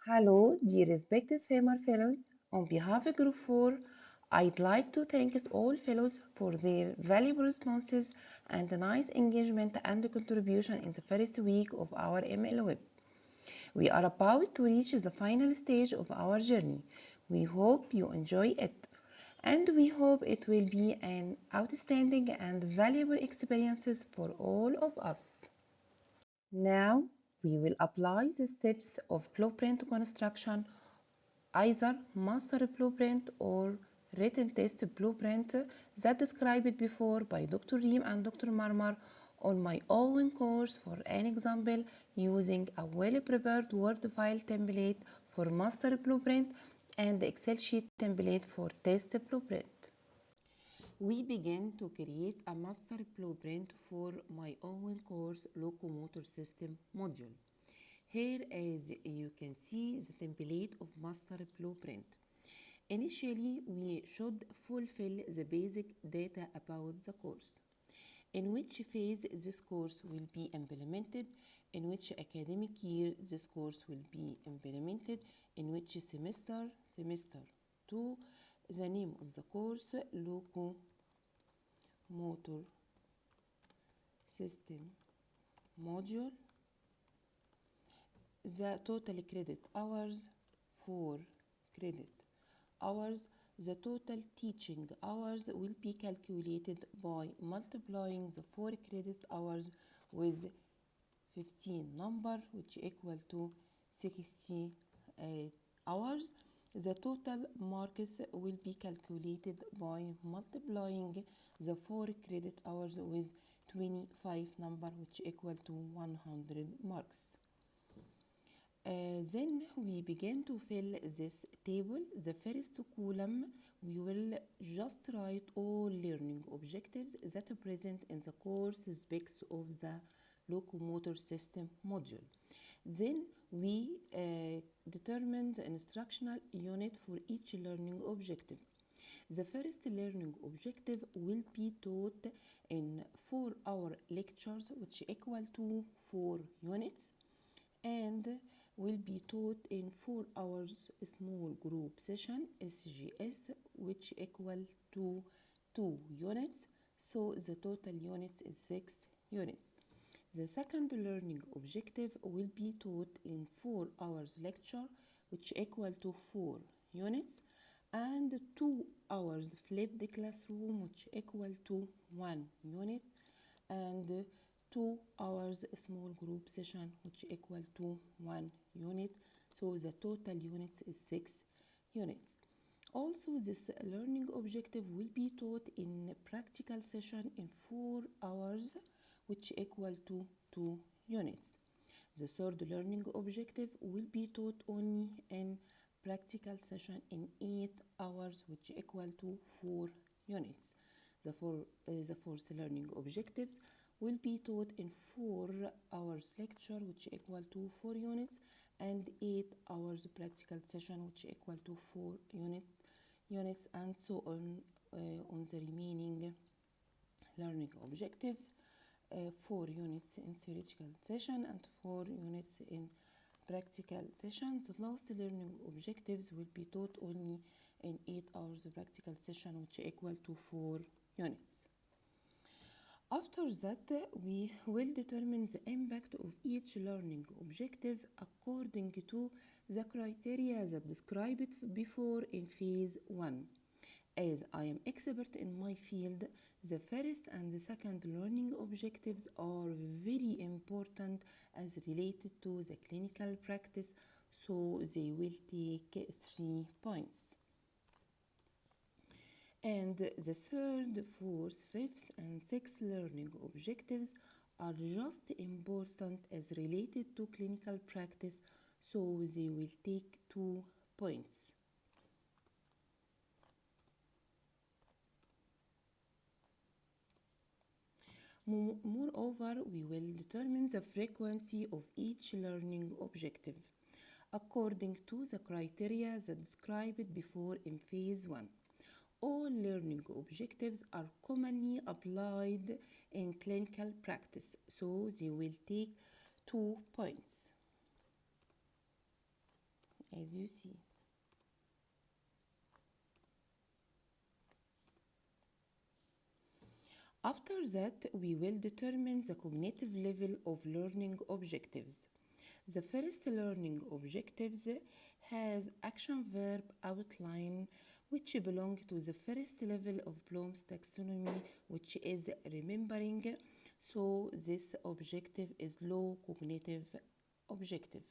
Hello, dear respected female fellows. On behalf of Group 4, I'd like to thank all fellows for their valuable responses and the nice engagement and contribution in the first week of our ML Web. We are about to reach the final stage of our journey. We hope you enjoy it, and we hope it will be an outstanding and valuable experience for all of us. Now, we will apply the steps of blueprint construction, either master blueprint or written test blueprint that described before by Dr. Reem and Dr. Marmar on my own course. For an example, using a well-prepared Word file template for master blueprint and Excel sheet template for test blueprint. We begin to create a master blueprint for my own course locomotor system module. Here, as you can see, the template of master blueprint. Initially, we should fulfill the basic data about the course. In which phase this course will be implemented, in which academic year this course will be implemented, in which semester 2, the name of the course, locomotor system module, the total credit hours, 4 credit hours. The total teaching hours will be calculated by multiplying the 4 credit hours with 15 number, which equal to 60 hours. The total marks will be calculated by multiplying the 4 credit hours with 25 number, which equal to 100 marks. Then we begin to fill this table. The first column, we will just write all learning objectives that are present in the course specs of the locomotor system module. Then we determine the instructional unit for each learning objective. The first learning objective will be taught in 4-hour lectures, which equal to 4 units, and will be taught in 4 hours small group session SGS, which equal to 2 units. So the total units is 6 units. The second learning objective will be taught in 4 hours lecture, which equal to 4 units, and 2 hours flipped classroom, which equal to 1 unit, and 2 hours small group session, which equal to 1 unit. So the total units is 6 units. Also, this learning objective will be taught in practical session in 4 hours, which equal to 2 units. The third learning objective will be taught only in practical session in 8 hours, which equal to 4 units. The fourth learning objectives will be taught in 4 hours lecture, which equal to 4 units, and 8 hours practical session, which equal to 4 units, and so on the remaining learning objectives. 4 units in theoretical session and 4 units in practical session. The last learning objectives will be taught only in 8 hours practical session, which equal to 4 units. After that, we will determine the impact of each learning objective according to the criteria that described before in phase 1. As I am expert in my field, the first and the second learning objectives are very important as related to the clinical practice, so they will take 3 points. And the third, fourth, fifth, and sixth learning objectives are just important as related to clinical practice, so they will take 2 points. Moreover, we will determine the frequency of each learning objective according to the criteria that described before in phase 1. All learning objectives are commonly applied in clinical practice, so they will take 2 points. as you see. After that, we will determine the cognitive level of learning objectives. The first learning objectives has action verb outline which belong to the first level of Bloom's taxonomy, which is remembering. So this objective is low cognitive objective.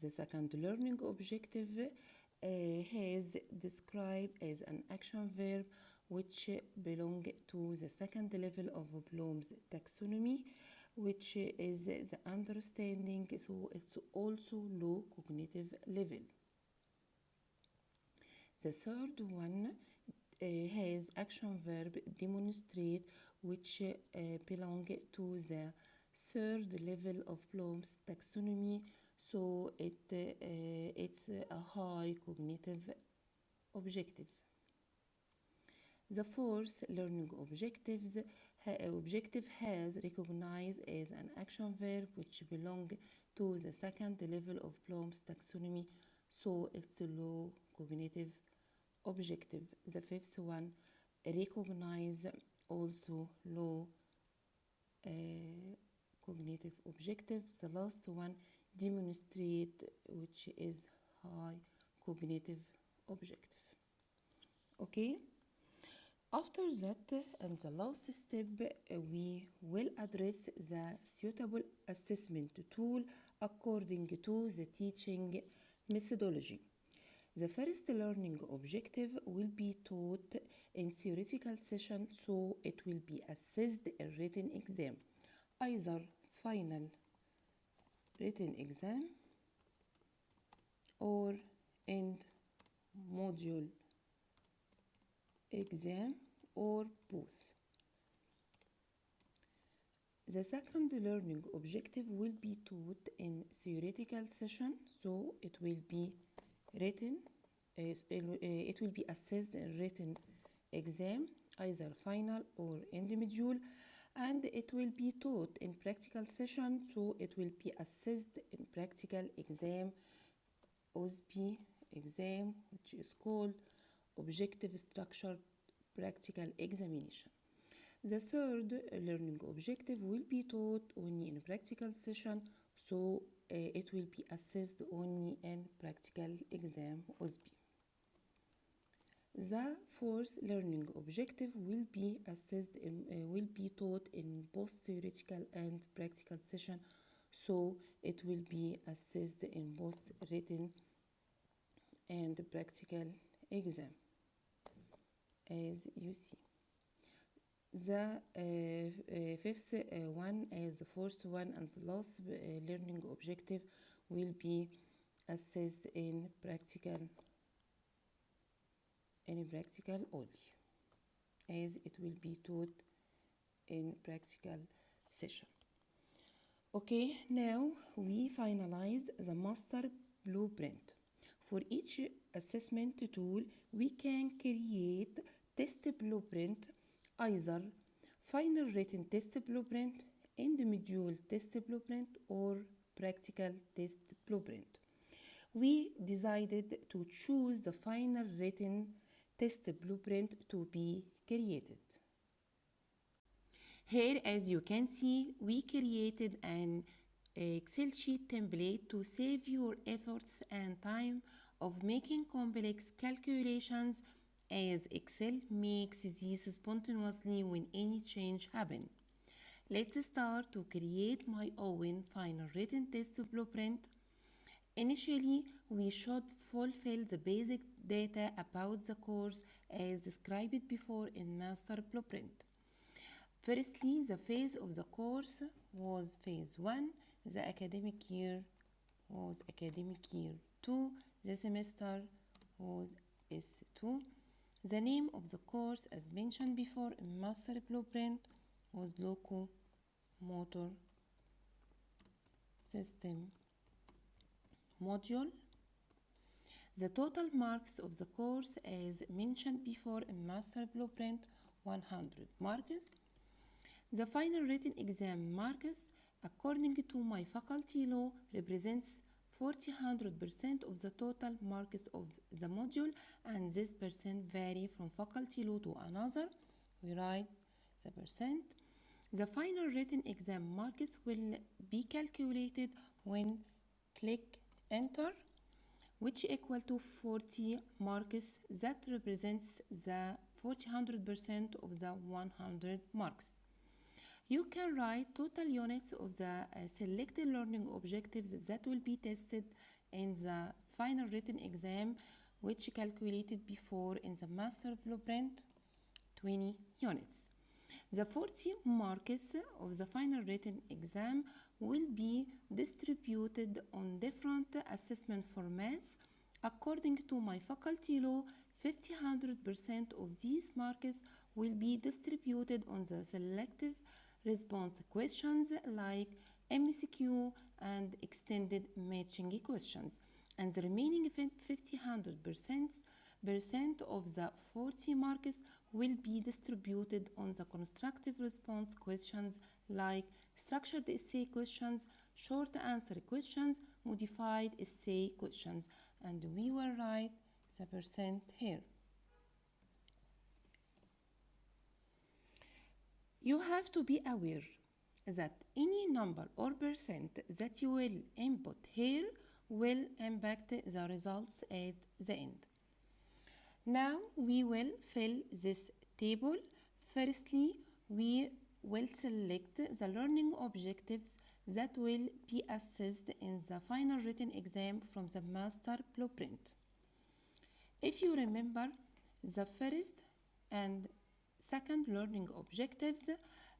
The second learning objective has described as an action verb which belong to the second level of Bloom's taxonomy, which is the understanding, so it's also low cognitive level. The third one has action verb demonstrate, which belong to the third level of Bloom's taxonomy, so it's a high cognitive objective. The fourth learning objective has recognized as an action verb which belong to the second level of Bloom's taxonomy, so it's a low cognitive objective. The fifth one, recognize, also low cognitive objective. The last one, demonstrate, which is high cognitive objective. Okay? After that, and the last step, we will address the suitable assessment tool according to the teaching methodology. The first learning objective will be taught in theoretical session, so it will be assessed in written exam, either final written exam or end module exam or both. The second learning objective will be taught in theoretical session, so it will be written, it will be assessed in written exam, either final or end module, and it will be taught in practical session, so it will be assessed in practical exam, OSPE exam, which is called Objective Structured Practical Examination. The third learning objective will be taught only in practical session, so it will be assessed only in practical exam OSPE. The fourth learning objective will be assessed will be taught in both theoretical and practical session, so it will be assessed in both written and practical exam, as you see. The fifth one, as the fourth one and the last learning objective, will be assessed in practical only, as it will be taught in practical session. Okay, now we finalize the master blueprint. For each assessment tool, we can create test blueprint, either final written test blueprint, end module test blueprint, or practical test blueprint. We decided to choose the final written test blueprint to be created. Here, as you can see, we created an Excel sheet template to save your efforts and time of making complex calculations, as Excel makes this spontaneously when any change happens. Let's start to create my own final written test blueprint. Initially, we should fulfill the basic data about the course as described before in Master Blueprint. Firstly, the phase of the course was phase 1, the academic year was academic year 2, the semester was S2. The name of the course, as mentioned before in Master Blueprint, was Locomotor System Module. The total marks of the course, as mentioned before in Master Blueprint, 100 marks. The final written exam marks, according to my faculty law, represents 100% of the total marks of the module, and this percent vary from faculty law to another. We write the percent. The final written exam marks will be calculated when click enter, which equal to 40 marks. That represents the 100% of the 100 marks. You can write total units of the selected learning objectives that will be tested in the final written exam, which calculated before in the master blueprint, 20 units. The 40 marks of the final written exam will be distributed on different assessment formats. According to my faculty law, 100% of these marks will be distributed on the selective response questions like MCQ and extended matching questions, and the remaining 100% of the 40 marks will be distributed on the constructive response questions like structured essay questions, short answer questions, modified essay questions, and we will write the percent here. You have to be aware that any number or percent that you will input here will impact the results at the end. Now we will fill this table. Firstly, we will select the learning objectives that will be assessed in the final written exam from the master blueprint. If you remember, the first and second learning objectives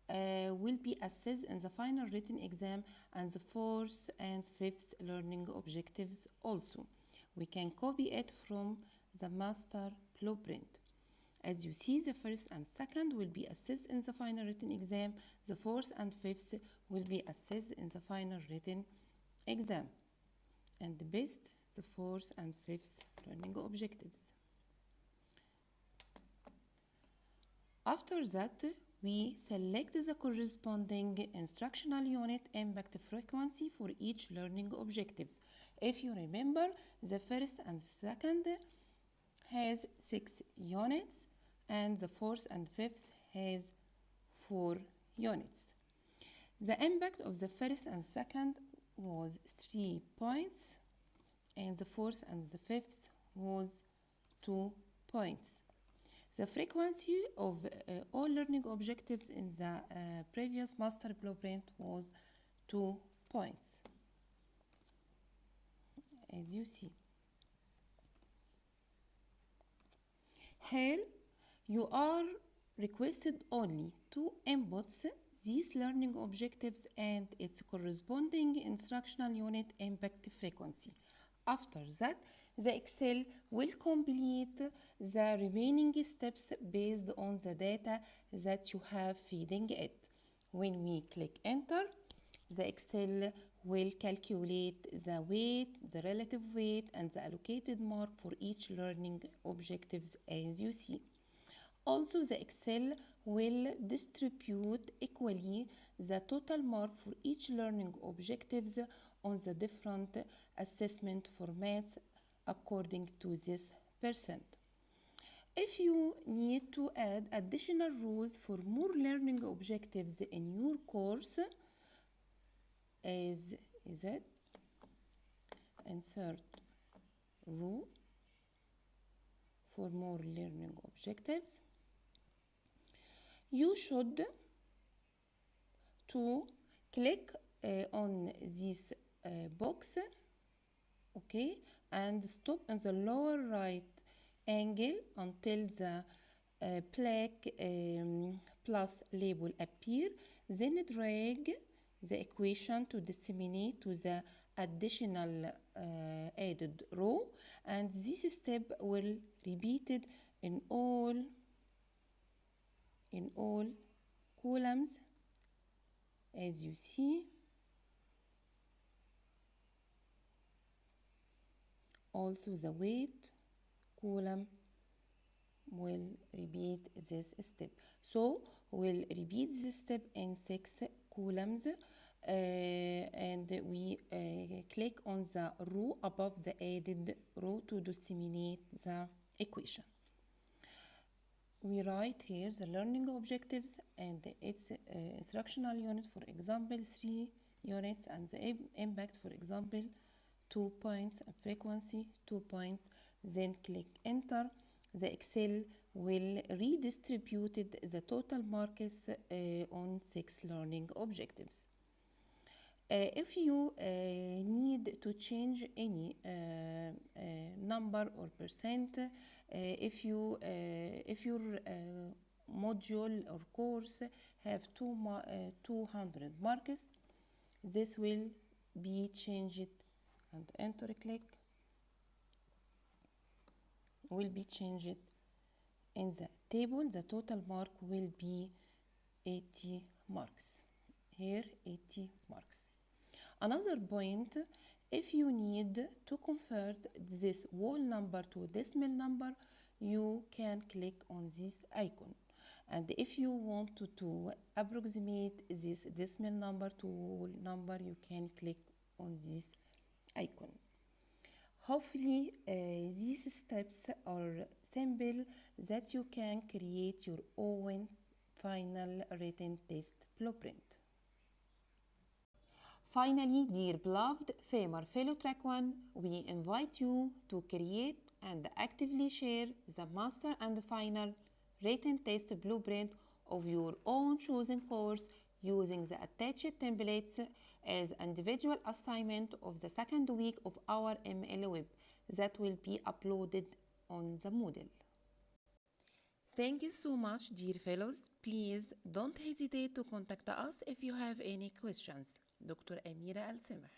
will be assessed in the final written exam, and the fourth and fifth learning objectives also. We can copy it from the master blueprint. As you see, the first and second will be assessed in the final written exam. The fourth and fifth will be assessed in the final written exam. And the best, the fourth and fifth learning objectives. After that, we select the corresponding instructional unit impact frequency for each learning objectives. If you remember, the first and second has 6 units, and the fourth and fifth has 4 units. The impact of the first and second was 3 points, and the fourth and the fifth was 2 points. The frequency of all learning objectives in the previous master blueprint was 2 points, as you see. Here, you are requested only to input these learning objectives and its corresponding instructional unit impact frequency. After that, the Excel will complete the remaining steps based on the data that you have feeding it. When we click enter, the Excel will calculate the weight, the relative weight, and the allocated mark for each learning objectives, as you see. Also, the Excel will distribute equally the total mark for each learning objectives on the different assessment formats according to this percent. If you need to add additional rows for more learning objectives in your course, as is it, insert row for more learning objectives, you should to click on this box, okay, and stop in the lower right angle until the black plus label appear, then drag the equation to disseminate to the additional added row, and this step will repeated in all columns, as you see. Also, the weight column will repeat this step. So we'll repeat this step in 6 columns and we click on the row above the added row to disseminate the equation. We write here the learning objectives and its instructional unit, for example 3 units, and the impact, for example 2 points, and frequency 2 points. Then click enter. The Excel will redistribute the total marks on 6 learning objectives. If you need to change any number or percent, if your module or course have 200 marks, this will be changed, and enter click, will be changed in the table. The total mark will be 80 marks. Here 80 marks. Another point, if you need to convert this whole number to decimal number, you can click on this icon. And if you want to approximate this decimal number to whole number, you can click on this icon. Hopefully these steps are simple that you can create your own final written test blueprint. Finally, dear beloved FAMR Fellow Track 1, we invite you to create and actively share the master and final written test blueprint of your own chosen course using the attached templates as individual assignment of the second week of our ML Web that will be uploaded on the Moodle. Thank you so much, dear fellows. Please don't hesitate to contact us if you have any questions. Dr. Amira Al-Samah.